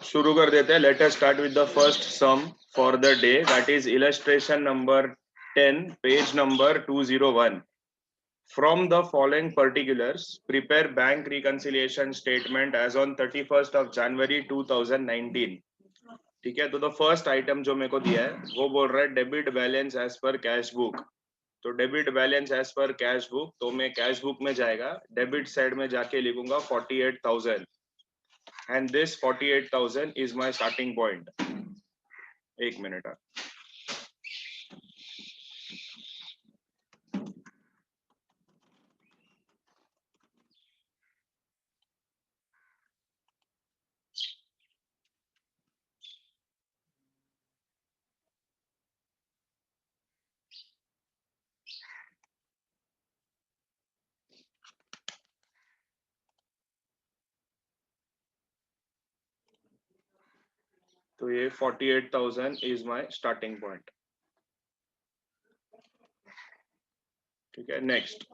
शुरू कर देते हैं. Let us start with the first sum for the day, that is illustration number 10, page number 201. From the following particulars, prepare bank reconciliation statement as on 31st of January 2019. ठीक है, तो the first item जो मेरे को दिया है वो बोल रहा है debit balance as per cash book. तो debit balance as per cash book, तो मैं कैश बुक में जाएगा, डेबिट साइड में जाके लिखूंगा 48,000 and this 48,000 is my starting point. एक मिनट. तो ये 48,000 इज माय स्टार्टिंग पॉइंट. ठीक है, next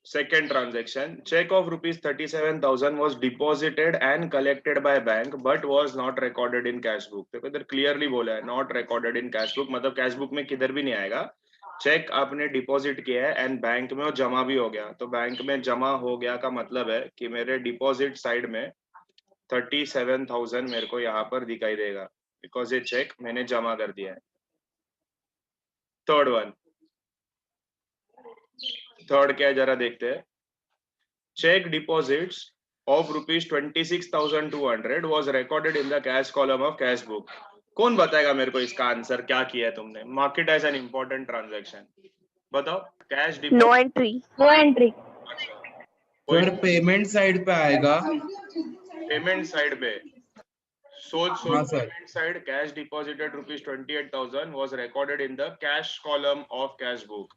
second transaction, check of rupees 37,000 was deposited and collected by bank but was not recorded in cash book. देखो इधर क्लियरली बोला है not recorded in cash book, मतलब कैश बुक में किधर भी नहीं आएगा. चेक आपने डिपॉजिट किया है एंड बैंक में वो जमा भी हो गया, तो बैंक में जमा हो गया का मतलब है कि मेरे डिपॉजिट साइड में 37,000 मेरे को यहाँ पर दिखाई देगा बिकॉज ये चेक मैंने जमा कर दिया है. थर्ड वन, थर्ड क्या है जरा देखते हैं. Cheque deposits of rupees 26,200 was recorded in the cash column of cash book. कौन बताएगा मेरे को इसका आंसर क्या किया है तुमने? Market as an important transaction. बताओ. Cash deposit. No entry. No entry. Sir payment side पे आएगा. पेमेंट साइड पे सोच हाँ sir. Payment side cash deposited rupees 28,000 was recorded in the cash column of cash book.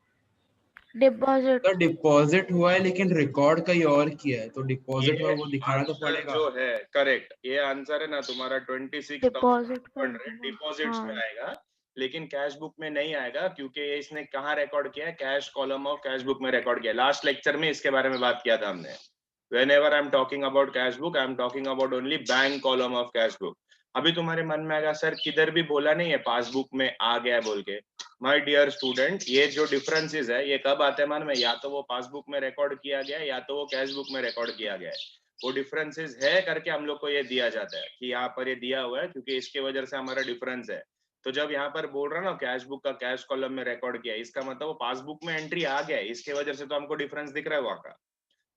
Deposit. Sir deposit हुआ है लेकिन record कहीं और किया है, तो डिपॉजिट हुआ वो दिखाना तो पड़ेगा. जो है करेक्ट, ये आंसर है ना तुम्हारा. 26,200 डिपॉजिट्स में आएगा लेकिन कैश बुक में नहीं आएगा क्योंकि ये इसने कहाँ रिकॉर्ड किया है? Cash column of cash book में रिकॉर्ड किया. लास्ट लेक्चर में इसके बारे में बात किया था हमने. whenever I am talking about cash book, I am talking about only bank column of cash book. अभी तुम्हारे मन में आएगा सर किधर भी बोला नहीं है पासबुक में आ गया बोल के. माय डियर स्टूडेंट, ये जो डिफरेंसेस है ये कब आते हैं मन में? या तो वो पासबुक में रिकॉर्ड किया गया है या तो वो कैश बुक में रिकॉर्ड किया गया है. वो डिफरेंसेस है करके हम लोग को ये दिया जाता है कि यहाँ पर ये दिया हुआ है क्योंकि इसके वजह से हमारा डिफरेंस है. तो जब यहाँ पर बोल रहा ना कैश बुक का कैश कॉलम में रिकॉर्ड किया, इसका मतलब वो पासबुक में एंट्री आ गया है, इसके वजह से तो हमको डिफरेंस दिख रहा है वहाँ का.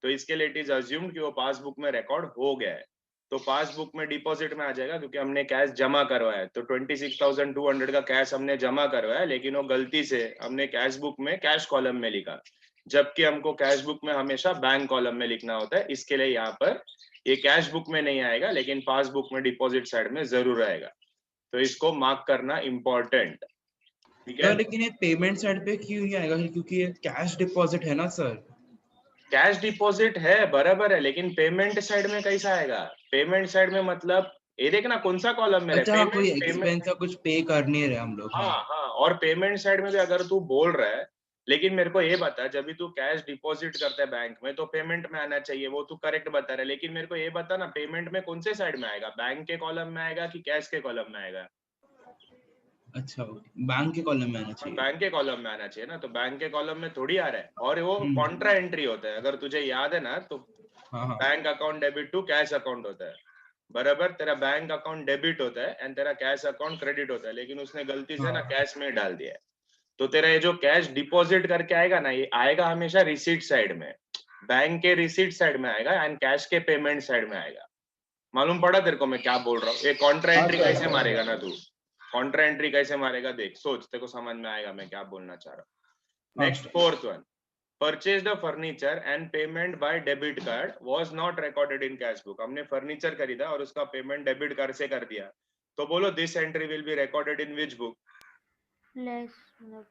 तो इसके लिए इट इज अज्यूम्ड कि वो पासबुक में रिकॉर्ड हो गया है. तो पासबुक में डिपॉजिट में आ जाएगा क्योंकि हमने कैश जमा करवाया है. तो 26,200 का कैश हमने जमा करवाया लेकिन वो गलती से हमने कैश बुक में कैश कॉलम में लिखा, जबकि हमको कैश बुक में हमेशा बैंक कॉलम में लिखना होता है. इसके लिए यहाँ पर ये कैश बुक में नहीं आएगा लेकिन पासबुक में डिपॉजिट साइड में जरूर आएगा. तो इसको मार्क करना इम्पोर्टेंट. ठीक है, लेकिन ये पेमेंट साइड पे क्यों नहीं आएगा? क्योंकि ये कैश डिपॉजिट है ना सर. कैश डिपॉजिट है बराबर है लेकिन पेमेंट साइड में कैसा आएगा? पेमेंट साइड में मतलब ये देखना कौन सा कॉलम में है. अच्छा, कोई एक्सपेंस या कुछ पे कर नहीं रहे हम लोग. हाँ, और पेमेंट साइड में भी अगर तू बोल रहा है, लेकिन मेरे को ये बता जब भी तू कैश डिपॉजिट करता है बैंक में तो पेमेंट में आना चाहिए, वो तू करेक्ट बता रहा है. लेकिन मेरे को ये बता ना पेमेंट में कौन से साइड में आएगा? बैंक के कॉलम में आएगा कि कैश के कॉलम में आएगा? अच्छा, बैंक के कॉलम में आना चाहिए. बैंक के कॉलम में आना चाहिए ना. तो बैंक के कॉलम में थोड़ी आ रहा है और वो कॉन्ट्रा एंट्री होता है. अगर तुझे याद है ना तो bank account debit to cash account होता है. बराबर, तेरा बैंक अकाउंट डेबिट होता है एंड तेरा कैश अकाउंट क्रेडिट होता है, लेकिन उसने गलती से ना कैश में डाल दिया है. तो तेरा ये जो कैश डिपॉजिट करके आएगा ना, ये आएगा हमेशा रिसीट साइड में. बैंक के रिसीट साइड में आएगा एंड कैश के पेमेंट साइड में आएगा. मालूम पड़ा तेरे को मैं क्या बोल रहा हूँ? ये कॉन्ट्रा एंट्री कैसे मारेगा ना तू? कॉन्ट्रा एंट्री कैसे मारेगा देख, सोच, तेरे को समझ में आएगा मैं क्या बोलना चाह रहा हूँ. Next fourth one, purchased a furniture and payment by debit card was not recorded in cash book. हमने फर्नीचर खरीदा और उसका पेमेंट डेबिट कार्ड से कर दिया. तो बोलो this entry will be recorded in which book?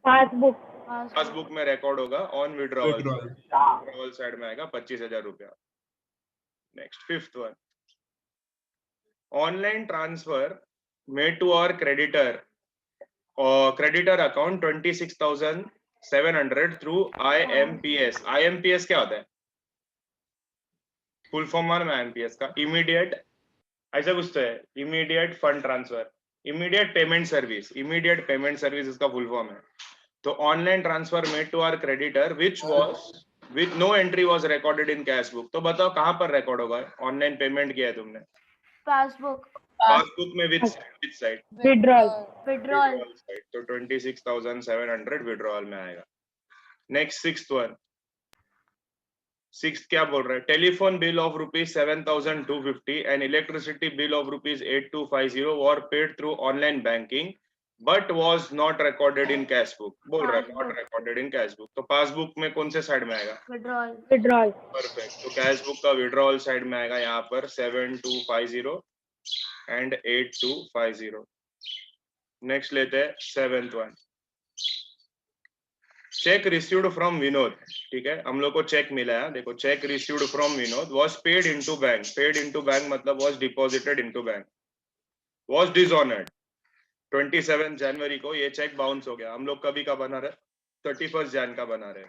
Passbook. Passbook में रिकॉर्ड होगा ऑन विड्रॉवल. विड्रॉवल साइड में आएगा 25,000 रुपया. Next fifth one, online transfer made to our creditor account 26,700 through IMPS. IMPS क्या होता है? फुल फॉर्म मालूम है IMPS का? इमीडिएट ऐसा कुछ तो है, immediate fund transfer, immediate payment service, immediate payment service इसका फुल फॉर्म है। तो online transfer made to our creditor which was with no entry was recorded in cash book. तो बताओ कहां पर रिकॉर्ड होगा? ऑनलाइन पेमेंट किया है तुमने, पासबुक, पासबुक में विच साइड? Withdrawal, side. तो 26,700 विड्रॉल में आएगा। नेक्स्ट सिक्स्थ वन, सिक्स क्या बोल रहा है? Telephone bill of rupees 7,250 and electricity bill of rupees 8,250 were paid through online banking but was not recorded in cash book. बोल रहा है not recorded in cash book. तो पासबुक में कौन से साइड में आएगा? विड्रॉल। परफेक्ट। तो कैश बुक का विड्रॉल साइड में आएगा यहाँ पर 7,250 एंड 8,250। नेक्स्ट लेते हैं seventh one, cheque received from Vinod. ठीक है, हम लोग को चेक मिला है, देखो cheque received from Vinod was paid into bank. Paid into bank मतलब was deposited into bank, was dishonoured. 27 जनवरी को ये चेक बाउंस हो गया। हम लोग कभी का बना रहे? 31 जन का बना रहे।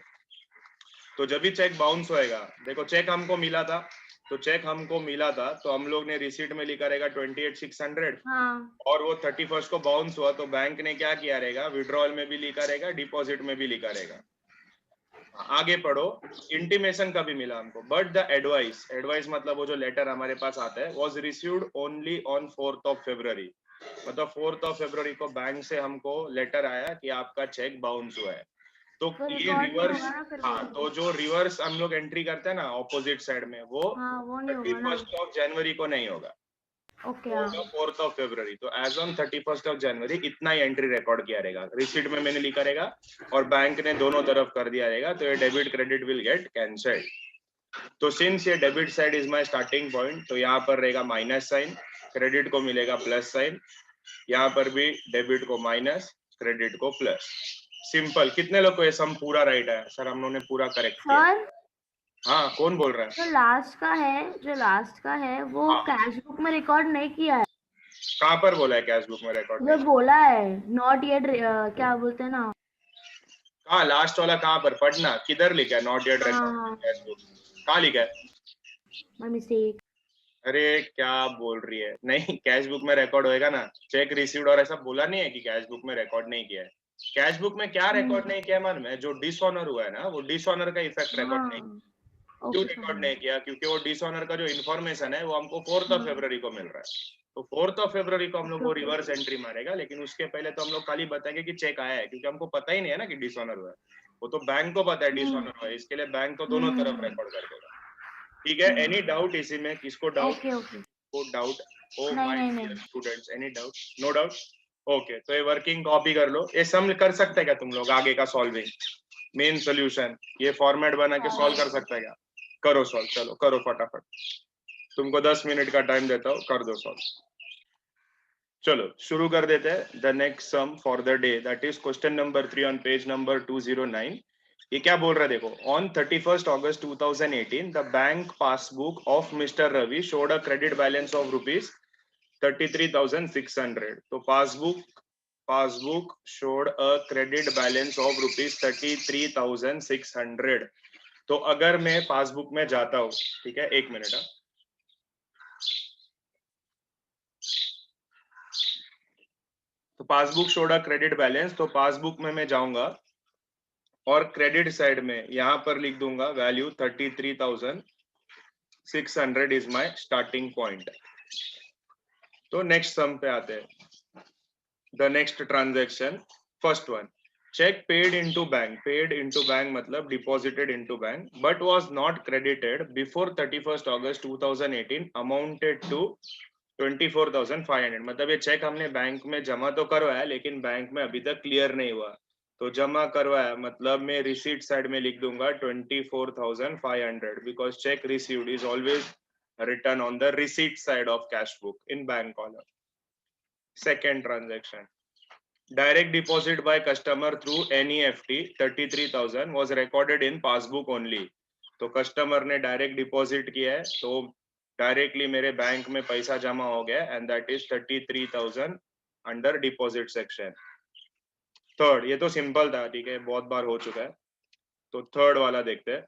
तो जब भी चेक बाउंस होएगा, देखो चेक हमको मिला था, तो चेक हमको मिला था तो हम लोग ने रिसीट में लिखा रहेगा 28,600। और वो 31 को बाउंस हुआ तो बैंक ने क्या किया रहेगा? विड्रॉल में भी लिखा रहेगा, डिपॉजिट में भी लिखा रहेगा। आगे पढ़ो, इंटीमेशन का भी मिला हमको, बट द एडवाइस, एडवाइस मतलब वो जो लेटर हमारे पास आता है, was received only on 4th February। मतलब 4th February को बैंक से हमको लेटर आया कि आपका चेक बाउंस हुआ है। तो ये रिवर्स, हाँ, तो जो रिवर्स हम लोग एंट्री करते हैं ना ऑपोजिट साइड में, वो 31 जनवरी को नहीं होगा, होगा 4th February। तो एज ऑन 31 जनवरी इतना ही एंट्री रिकॉर्ड किया रहेगा। रिसीट में मैंने लिखा रहेगा और बैंक ने दोनों तरफ कर दिया रहेगा, तो ये debit credit will get cancelled. तो सिंस ये debit side is my starting point, तो यहाँ पर रहेगा माइनस साइन, क्रेडिट को मिलेगा प्लस साइन, यहाँ पर भी डेबिट को माइनस, क्रेडिट को प्लस। सिंपल। कितने लोग को ये सम पूरा राइट है? सर हम लोग ने पूरा करेक्ट किया। हाँ, कौन बोल रहा है? जो लास्ट का है वो कैश बुक में रिकॉर्ड नहीं किया है। कहाँ पर बोला है कैश बुक में रिकॉर्ड? जो बोला है नॉट येट, क्या बोलते हैं ना, हाँ, लास्ट वाला कहाँ पर? पढ़ना, किधर लिखा है not yet record cash book? कहाँ लिखा है? My mistake. अरे क्या बोल रही है? नहीं, कैश बुक में रिकॉर्ड होएगा ना। चेक रिसीव्ड और ऐसा बोला नहीं है कि कैश बुक में रिकॉर्ड नहीं किया है। कैश बुक में क्या रिकॉर्ड नहीं किया मालूम है? जो डिसऑनर हुआ है ना, वो डिसऑनर का इफेक्ट रिकॉर्ड नहीं। क्यों रिकॉर्ड नहीं किया? क्योंकि वो डिसऑनर का जो इन्फॉर्मेशन है वो हमको 4th February को मिल रहा है। तो 4th February को हम लोग वो रिवर्स एंट्री मारेगा, लेकिन उसके पहले तो हम लोग खाली बताएंगे कि चेक आया है, क्योंकि हमको पता ही नहीं है ना कि डिसऑनर हुआ है। वो तो बैंक को पता है डिसऑनर हुआ है, इसके लिए बैंक तो दोनों तरफ रिकॉर्ड कर देगा। ठीक है, एनी डाउट इसी में? किसको डाउट? को doubt? Oh my dear students, any doubt? No doubt? Okay, तो ये वर्किंग कॉपी कर लो। ये सम कर सकते हैं क्या तुम लोग? आगे का सॉल्विंग, मेन सोल्यूशन, ये फॉर्मेट बना के सॉल्व कर सकते हैं क्या? करो सॉल्व, चलो करो फटाफट। तुमको 10 मिनट का टाइम देता हूँ, कर दो सॉल्व। चलो शुरू कर देते हैं। The next sum for the day, that is question number 3 on page number 209। ये क्या बोल रहा है देखो, on 31 August 2018 the bank passbook of mister Ravi showed a credit balance of rupees 33,600। तो passbook showed a credit balance of rupees 33,600। तो अगर मैं पासबुक में जाता हूँ, ठीक है, एक मिनट, तो passbook showed a credit balance, तो पासबुक में मैं जाऊंगा और क्रेडिट साइड में यहां पर लिख दूंगा value 33,600 is my starting point. तो नेक्स्ट सम पे आते हैं। The next transaction, first one, cheque paid into bank. Paid into bank मतलब deposited into bank, but was not credited before 31 August 2018 amounted to 24,500। मतलब ये चेक हमने bank में जमा तो करवाया, लेकिन बैंक में अभी तक क्लियर नहीं हुआ। तो जमा करवाया मतलब मैं रिसीट साइड में लिख दूंगा 24,500, because check received is always written on the receipt side of cash book in bank column. Second transaction, direct deposit by customer through NEFT 33,000 was recorded in passbook only. तो customer ने direct deposit किया है, तो directly मेरे bank में पैसा जमा हो गया, and that is 33,000 under deposit section. Third, ये तो सिंपल था, ठीक है, बहुत बार हो चुका है। तो थर्ड वाला देखते हैं।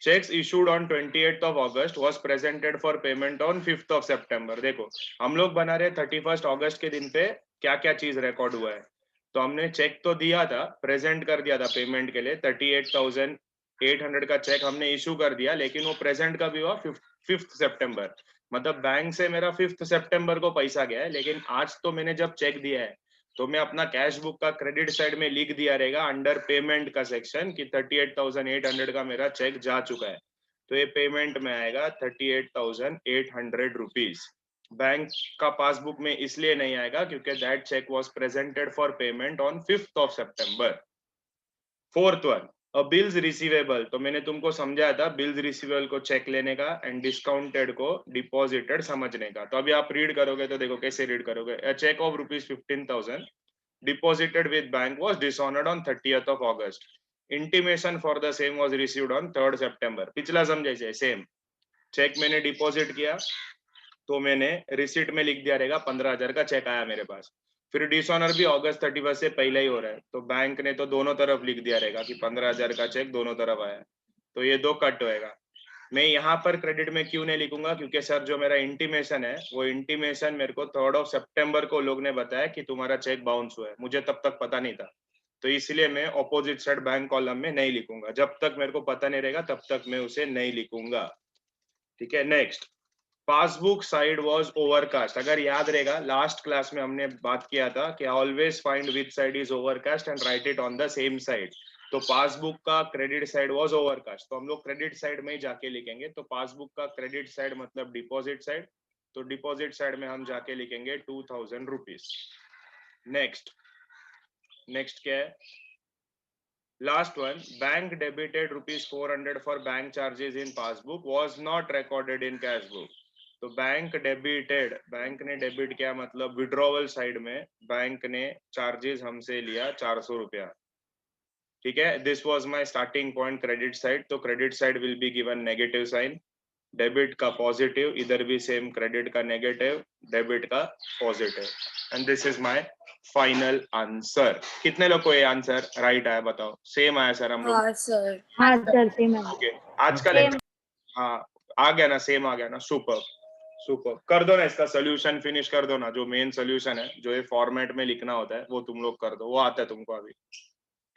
checks issued on 28th of August was presented for payment on 5th of September। देखो हम लोग बना रहे 31st अगस्त के दिन पे क्या क्या चीज रिकॉर्ड हुआ है। तो हमने चेक तो दिया था, प्रेजेंट कर दिया था पेमेंट के लिए, 38,800 का चेक हमने इशू कर दिया, लेकिन वो प्रेजेंट का भी हुआ 5th सितंबर। मतलब बैंक से मेरा 5th सितंबर को पैसा गया है, लेकिन आज तो मैंने जब चेक दिया है तो मैं अपना कैश बुक का क्रेडिट साइड में लिख दिया रहेगा अंडर पेमेंट का सेक्शन कि 38,800 का मेरा चेक जा चुका है। तो ये पेमेंट में आएगा 38,800 रुपीज। बैंक का पासबुक में इसलिए नहीं आएगा क्योंकि that cheque was presented for payment on 5th of सितंबर। Fourth one, bills receivable. तो मैंने तुमको समझाया था बिल्स रिसीवेबल को चेक लेने का एंड डिस्काउंटेड को डिपॉजिटेड समझने का। तो अभी आप रीड करोगे तो देखो कैसे रीड करोगे। अ check of ₹15,000 deposited with bank was dishonored on 30th of August. Intimation for the same was received on 3rd September। पिछला समझे सेम, चेक मैंने डिपॉजिट किया तो मैंने रिसीट में लिख दिया रहेगा 15,000 का चेक आया मेरे पास। फिर डिसऑनर भी अगस्त 31 से पहले ही हो रहा है, तो बैंक ने तो दोनों तरफ लिख दिया रहेगा कि 15,000 का चेक दोनों तरफ आया। तो ये दो कट होएगा। मैं यहाँ पर क्रेडिट में क्यों नहीं लिखूंगा, क्योंकि सर जो मेरा इंटीमेशन है वो इंटीमेशन मेरे को 3rd ऑफ सितंबर को लोग ने बताया कि तुम्हारा चेक बाउंस हुआ है, मुझे तब तक पता नहीं था। तो इसलिए मैं ऑपोजिट साइड बैंक कॉलम में नहीं लिखूंगा, जब तक मेरे को पता नहीं रहेगा तब तक मैं उसे नहीं लिखूंगा। ठीक है, next, passbook side was overcast. अगर याद रहेगा लास्ट क्लास में हमने बात किया था कि always find which side is overcast and right it on the same side. तो पासबुक का क्रेडिट साइड वाज ओवरकास्ट, तो हम लोग क्रेडिट साइड में ही जाके लिखेंगे। तो पासबुक का क्रेडिट साइड मतलब डिपॉजिट साइड, तो डिपॉजिट साइड में हम जाके लिखेंगे 2,000 रुपीज। नेक्स्ट क्या है, last one, bank debited ₹400 for bank charges in passbook was not recorded in cash book. तो बैंक डेबिटेड, बैंक ने डेबिट किया मतलब विड्रॉवल साइड में बैंक ने चार्जेस हमसे लिया 400 रुपया। ठीक है, this was my starting point credit side. तो credit side will be given negative sign, debit का पॉजिटिव, इधर भी सेम, क्रेडिट का नेगेटिव, डेबिट का positive, and this is my final answer. कितने लोग को ये आंसर राइट आया बताओ? सेम आया सर हम लोग? हाँ सर। हाँ सर सेम है। ओके, आज का लेक्चर हाँ आ गया ना, सेम आ गया ना, सुपर सुपर। कर दो ना इसका सोल्यूशन, फिनिश कर दो ना। जो मेन सोल्यूशन है, जो ये फॉर्मेट में लिखना होता है, वो तुम लोग कर दो, वो आता है तुमको अभी।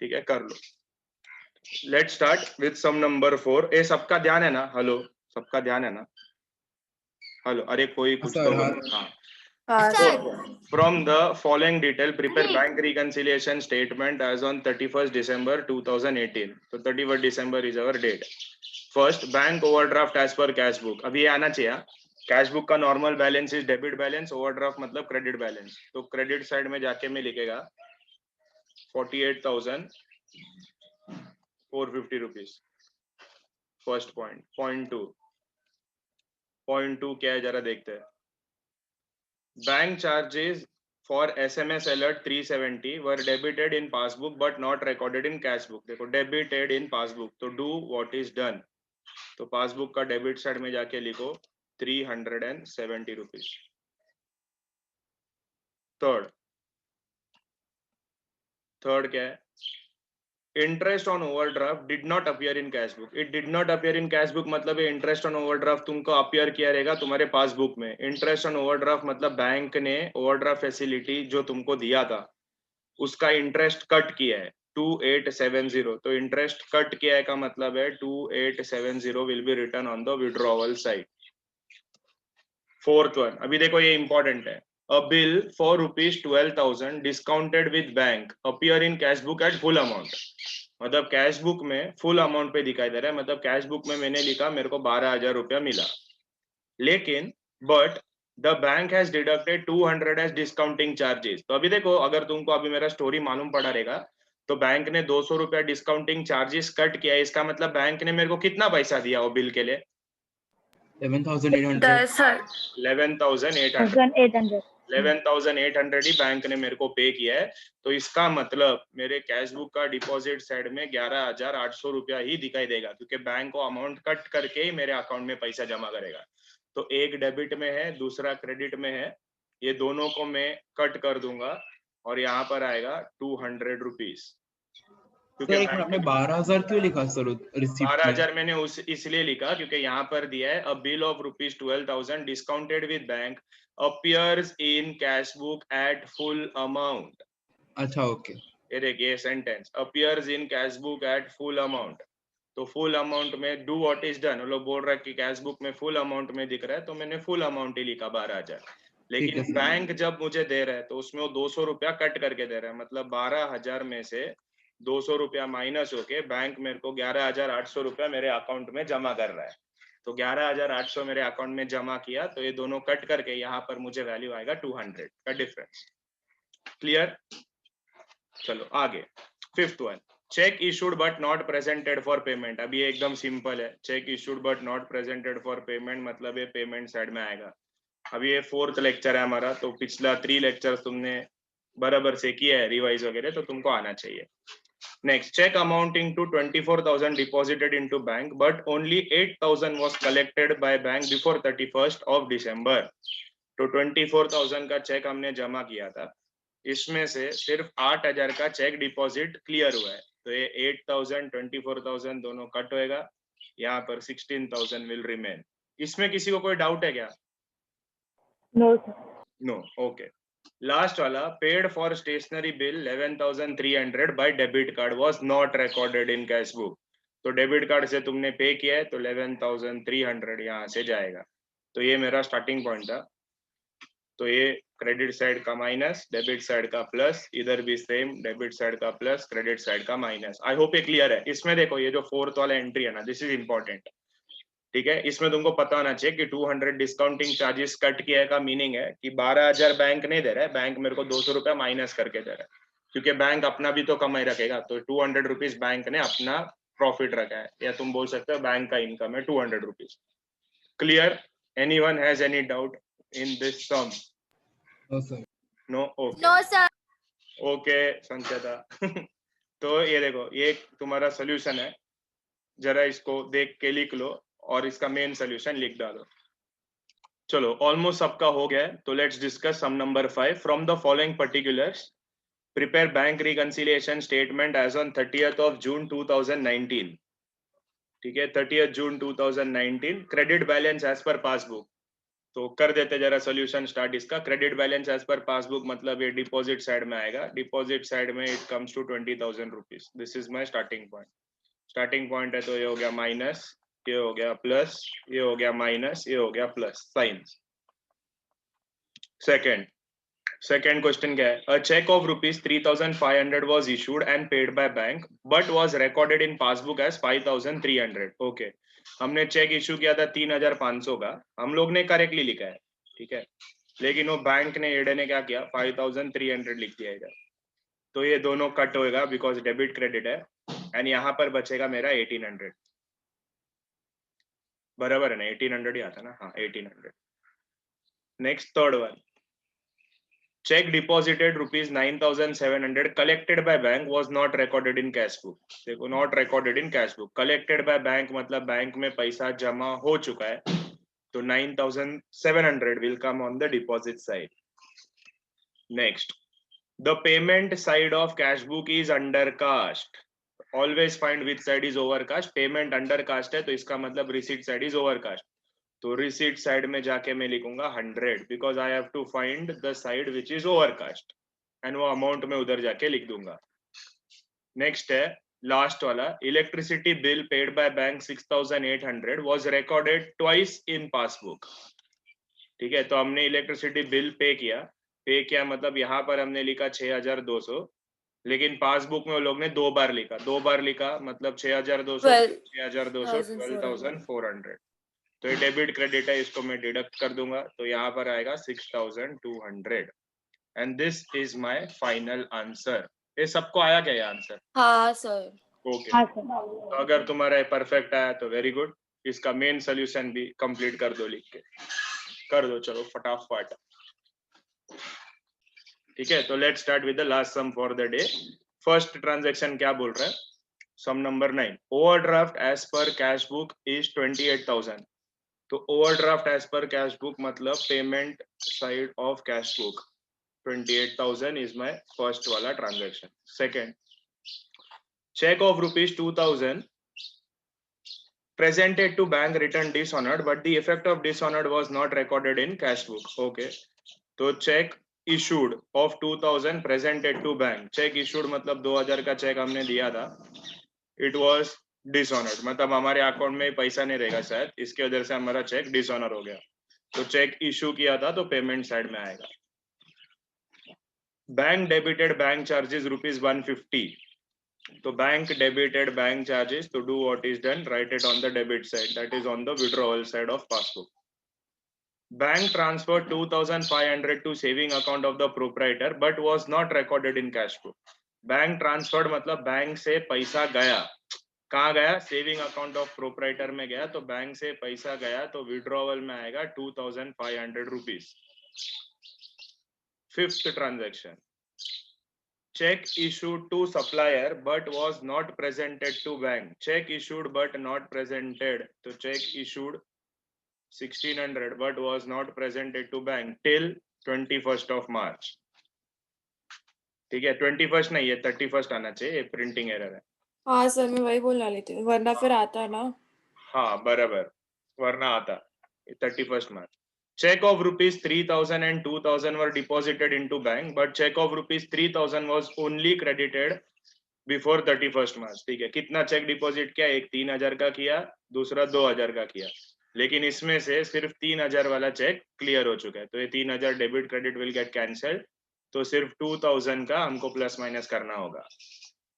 ठीक है, कर लो। Let's start with sum number 4। ए सबका ध्यान है ना? हेलो, सबका ध्यान है ना? हेलो, अरे कोई कुछ तो हाँ। From the following detail, prepare bank reconciliation statement as on 31st December 2018. So 31st December is our date. First, bank overdraft as per cash book. अभी ये आना चाहिए। कैश बुक का normal balance is debit balance, overdraft मतलब credit balance. तो credit side में जाके मैं लिखेगा 48,450 rupees. First point. Point two क्या है जरा देखते हैं। Bank charges for SMS alert 370 were debited in passbook but not recorded in cash book। देखो debited in passbook, तो do what is done। तो पासबुक का डेबिट साइड में जाके लिखो 370 रुपीज। थर्ड क्या है, interest on overdraft did not appear in cash book. It did not appear in cash book मतलब इंटरेस्ट ऑन ओवरड्राफ्ट तुमको अपीयर किया रहेगा तुम्हारे पासबुक में। इंटरेस्ट ऑन ओवरड्राफ्ट मतलब बैंक ने ओवरड्राफ्ट फैसिलिटी जो तुमको दिया था उसका इंटरेस्ट कट किया है 2870। तो इंटरेस्ट कट किया है का मतलब है 2870 will be return on the withdrawal side. Fourth one, अभी देखो ये इंपॉर्टेंट है। A bill for ₹12,000 discounted with bank appear in cash book at full amount। मतलब कैश बुक में फुल अमाउंट पे दिखाई दे रहा है, मतलब कैश बुक में मैंने लिखा मेरे को 12,000 रुपया मिला, लेकिन but the bank has deducted 200 as discounting charges. तो अभी देखो, अगर तुमको अभी मेरा स्टोरी मालूम पड़ा रहेगा तो बैंक ने 200 रुपया डिस्काउंटिंग चार्जेस कट किया, इसका मतलब बैंक ने मेरे को कितना पैसा दिया वो बिल के लिए? 11,800। 11,800 ही बैंक ने मेरे को पे किया है। तो इसका मतलब मेरे कैश बुक का डिपॉजिट साइड में 11,800 रुपया ही दिखाई देगा, क्योंकि बैंक को अमाउंट कट करके ही मेरे अकाउंट में पैसा जमा करेगा। तो एक डेबिट में है, दूसरा क्रेडिट में है, ये दोनों को मैं कट कर दूंगा और यहाँ पर आएगा 200 रुपीज। क्योंकि सर एक मिनट, आपने 12,000 क्यों लिखा सर रिसीप्ट में? 12,000 मैंने उस इसलिए लिखा क्योंकि यहाँ पर दिया है अ bill of ₹12,000 discounted with bank appears in cash book at full amount. अच्छा ओके। ये देखिए sentence, appears in cash book at full amount. तो फुल अमाउंट में डू व्हाट इज डन, वो लोग बोल रहा है कि कैश बुक में फुल अमाउंट में दिख रहा है, तो मैंने फुल अमाउंट ही लिखा 12,000। ठीक लेकिन है सर। बैंक जब मुझे दे रहा है तो उसमें वो 200 रुपया कट करके दे रहा है, मतलब 12,000 में से 200 रुपया माइनस होके बैंक मेरे को 11,800 रुपया मेरे अकाउंट में जमा कर रहा है। तो 11,800 मेरे अकाउंट में जमा किया, तो ये दोनों कट करके यहाँ पर मुझे वैल्यू आएगा 200 का डिफरेंस। क्लियर? चलो आगे, fifth one, check issued but not presented for payment. अभी ये एकदम सिंपल है, check issued but not presented for payment मतलब ये पेमेंट साइड में आएगा। अभी ये 4th लेक्चर है हमारा, तो पिछला 3 लेक्चर तुमने बराबर से किया है रिवाइज वगैरह, तो तुमको आना चाहिए। Next, cheque amounting to 24,000 deposited into bank but only 8,000 was collected by bank before 31st of December. तो 24,000 का चेक हमने जमा किया था, इसमें से सिर्फ 8,000 का चेक डिपॉजिट क्लियर हुआ है, तो ये 8,000 24,000 दोनों कट होएगा, यहाँ पर 16,000 विल रिमेन। इसमें किसी को कोई डाउट है क्या? No sir. No, okay. Last वाला, paid for stationery bill 11,300 by debit card was not recorded in cash book. तो डेबिट कार्ड से तुमने पे किया है तो 11,300 यहाँ से जाएगा। तो ये मेरा स्टार्टिंग पॉइंट था। तो ये क्रेडिट साइड का माइनस, डेबिट साइड का प्लस, इधर भी सेम, डेबिट साइड का प्लस, क्रेडिट साइड का माइनस। आई होप ये क्लियर है। इसमें देखो ये जो 4th वाला एंट्री है ना, दिस इज इंपॉर्टेंट, ठीक है? इसमें तुमको पता होना चाहिए कि 200 डिस्काउंटिंग चार्जेस कट किया का मीनिंग है कि 12,000 बैंक नहीं दे रहा है, बैंक मेरे को 200 रुपया माइनस करके दे रहा है, क्योंकि बैंक अपना भी तो कमाई रखेगा। तो 200 रुपीज बैंक ने अपना प्रॉफिट रखा है, या तुम बोल सकते हो बैंक का इनकम है 200 rupees. Clear? Anyone has any doubt in this sum? No sir. No, okay. No sir. Okay Sanchita. तो ये देखो, ये तुम्हारा सोल्यूशन है, जरा इसको देख के लिख लो और इसका मेन सोल्यूशन लिख डालो। चलो ऑलमोस्ट सबका हो गया है, तो let's discuss sum number 5। From the following particulars prepare bank reconciliation statement as on 30th of June 2019। ठीक है, 30th June 2019। Credit balance as per passbook. तो कर देते जरा सोल्यूशन स्टार्ट इसका। Credit balance as per passbook मतलब ये deposit side में आएगा, डिपॉजिट साइड में it comes to 20,000 rupees. This is my starting point. Starting point है तो ये हो गया माइनस, ये हो गया प्लस, ये हो गया माइनस, ये हो गया प्लस, साइंस। सेकंड क्वेश्चन क्या है? अ check of ₹3,500 was issued and paid by bank but was recorded in passbook as 5,300। Okay, हमने चेक इशू किया था 3,500 का, हम लोग ने करेक्टली लिखा है, ठीक है, लेकिन वो बैंक ने, एडे ने क्या किया, 5,300 लिख दिया इधर। तो ये दोनों कट होएगा बिकॉज डेबिट क्रेडिट है, एंड यहाँ पर बचेगा मेरा 1,800। बराबर है ना? 1,800 ही आता ना? हाँ 1,800। Next, third one, check deposited ₹9,700 collected by bank was not recorded in cash book। देखो, not recorded in cash book, collected by bank मतलब बैंक में पैसा जमा हो चुका है, तो 9,700 will come on the deposit side। Next, the payment side of cash book is under cast। Always find which side is overcast। payment under cast है तो इसका मतलब receipt side is overcast। तो रिसीट साइड में जाके मैं लिखूंगा 100 because I have to find the side which is overcast, and वो अमाउंट में उधर जाके लिख दूंगा। नेक्स्ट है लास्ट वाला, electricity bill paid by bank 6,800 was recorded twice in passbook. ठीक है, तो हमने इलेक्ट्रिसिटी बिल पे किया मतलब यहाँ पर हमने लिखा 6,200, लेकिन पासबुक में वो लोग ने 2 बार लिखा मतलब 6,200 12,400। तो ये डेबिट क्रेडिट है, इसको मैं डिडक्ट कर दूंगा, तो यहाँ पर आएगा 6,200। And this is my final answer. ये सबको आया क्या ये आंसर? हाँ सर। ओके, तो अगर तुम्हारा परफेक्ट आया तो वेरी गुड। इसका मेन सोल्यूशन भी कंप्लीट कर दो, लिख के कर दो, चलो फटाफट। ठीक है, तो let's start with the last sum for the day. First transaction क्या बोल रहा है? Sum number 9, overdraft as per cash book is 28,000। तो overdraft as per cash book मतलब payment side of cash book 28,000 is my first वाला transaction. Second, check of rupees 2000 presented to bank returned dishonored, but the effect of dishonored was not recorded in cash book. Okay, तो check issued of 2000 presented to bank. Check issued मतलब 2000 का check हमने दिया था, it was dishonored मतलब हमारे account में पैसा नहीं रहेगा शायद, इसके वजह से हमारा चेक डिसऑनर हो गया. तो चेक इशू किया था तो पेमेंट साइड में आएगा. Bank debited bank charges ₹150. तो bank debited bank charges, to do what is done, write it on the debit side, that is on the withdrawal side of passbook. Bank transferred 2500 to saving account of the proprietor but was not recorded in cash book. Bank transferred मतलब bank से पैसा गया, कहाँ गया? Saving account of proprietor में गया, तो bank से पैसा गया तो विड्रॉवल में आएगा 2500 rupees. Fifth transaction, check issued to supplier but was not presented to bank. Check issued but not presented, तो check issued 1600 but was not presented to bank till 21st of March. ठीक है, 21st नहीं है, 31st आना चाहिए, printing error है. हाँ sir, मैं वही बोलना लेती हूँ, वरना फिर आता ना. हाँ बराबर, वरना आता 31st March. Check of rupees 3000 and 2000 were deposited into bank, but check of rupees 3000 was only credited before 31st March. ठीक है, कितना चेक डिपॉजिट किया? एक 3000 का किया, दूसरा 2000 का किया, लेकिन इसमें से सिर्फ 3000 वाला चेक क्लियर हो चुका है, तो ये 3000 debit credit will get cancelled, तो सिर्फ 2000 का हमको प्लस माइनस करना होगा.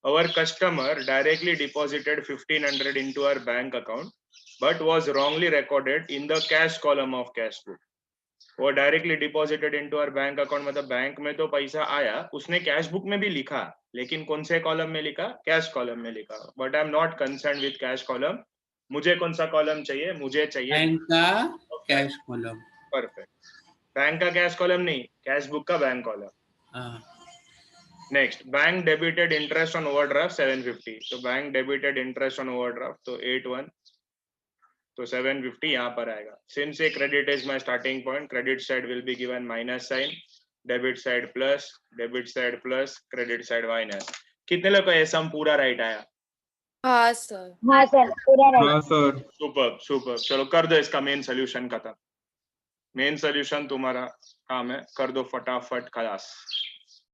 Our customer directly deposited 1500 into our bank account but was wrongly recorded in the cash column of cash book. वो directly deposited into our bank account मतलब bank में तो पैसा आया, उसने कैश बुक में भी लिखा, लेकिन कौन से कॉलम में लिखा? कैश कॉलम में लिखा. But I am not concern with cash column. मुझे कौन सा कॉलम चाहिए? मुझे चाहिए बैंक का कैश कॉलम. परफेक्ट. बैंक का कैश कॉलम नहीं, कैश बुक का bank column. Next, bank debited interest on overdraft 750. तो bank debited interest on overdraft, तो 81, तो 750 यहाँ पर आएगा. Since a credit is my starting point, credit side will be given minus sign, debit side plus, credit side minus. कितने लोग का ये सम पूरा राइट आया? हाँ सर. हाँ सर, पूरा राइट. हाँ सर. Super super. चलो कर दो इसका मेन सोल्यूशन खत्म. मेन सोल्यूशन तुम्हारा काम है, कर दो फटाफट खलास.